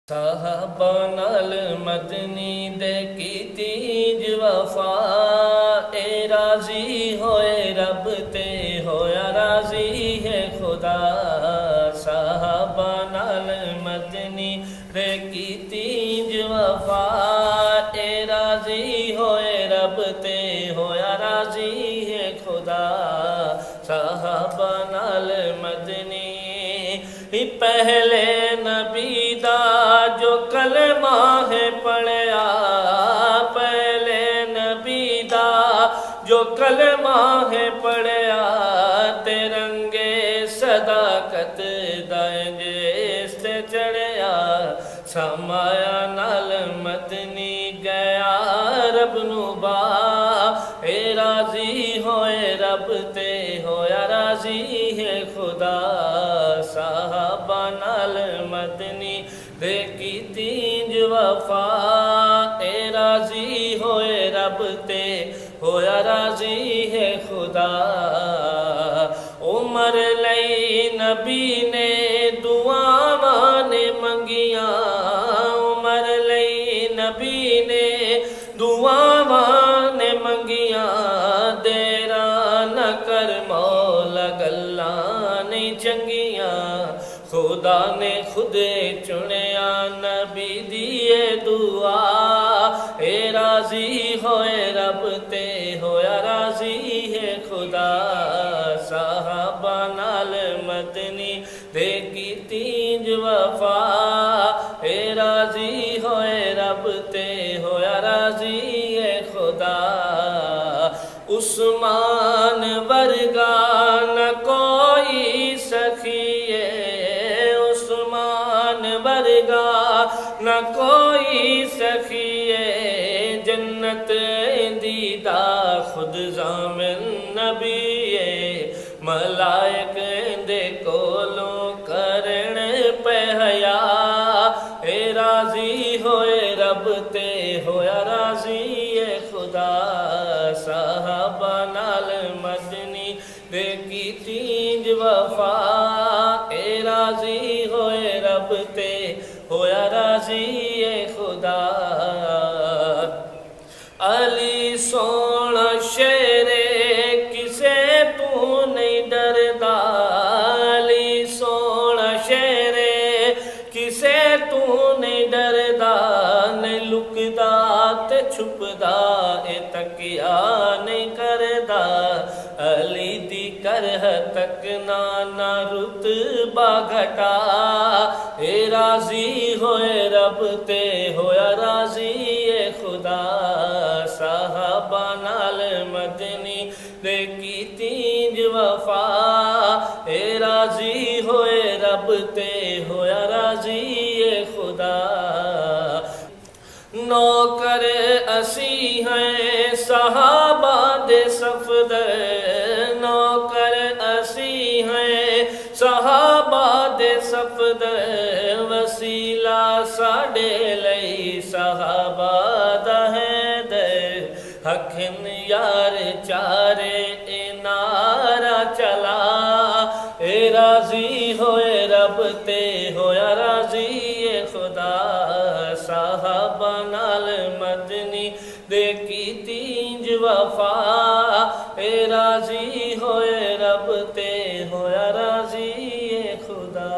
साहबा नाल मदनी दे कीती वफा, ए राजी होए रब ते होया राजी है खुदा। साहबा नाल मदनी दे कीती वफा, ए राजी होए रब ते होया राजी है खुदा। साहबा नाल मदनी पहले नबी दा जो कलमा है पढ़िया, पहले नबी दा जो कलमा है पढ़िया, तिरंगे सदाकत दाएंगे से चढ़िया। समाया नाल मदनी गया रब नुबा, ए राजी होए रब ते होया राजी है खुदा। साहबा नाल मदनी दे कीती वफा, ए राजी होए रब ते होया राजी है खुदा। उमर लई नबी ने दुआवां ने मंगिया, उमर लई नबी ने दुआवां ने मंगिया। देरा न कर मौला गल्लां नहीं चंगिया, खुदा ने खुदे चुनिया नबी दिए दुआ। ए राजी होए रब ते होया राजी है खुदा। साहबा नाल मदनी दे कीती वफा, ए राजी होए रब ते होया राजी है खुदा। उस्मान वर्गा न कोई सखिए, वर्गा न कोई सखिए, जन्नत दीदा खुद ज़ामिन नबीए। मलाइक दे कोलों करन पे हया, ए राजी होए रब ते होया राजी है खुदा। साहबा नाल मदनी दे कीती वफा, ए राजी होए रब ते होया राजी है खुदा। अली सोना शेरे किसे तू नहीं डरदा, अली सोना शेरे किसे तू नहीं डरदा। नहीं लुकदा ते छुपदा, ए तकिया नहीं करदा। अली दी करह तक ना रुतबा घटा, ए राजी होए रब ते होया राजी है खुदा। साहबा नाल मदनी दे कीती वफा, ए राजी होए रब ते होया राजी है खुदा। नौकर असी हैं सहाबा दे सफदर, नौकर असी हैं सहाबा दे सफदर। वसीला साडे लई सहाबा दा हैदर, हखन यार चारे ए नारा चला। ए राजी होए रब ते होया राजी है खुदा। साहबा नाल मदनी दे कीती वफा, ए राजी होए रब ते होया राजी है खुदा।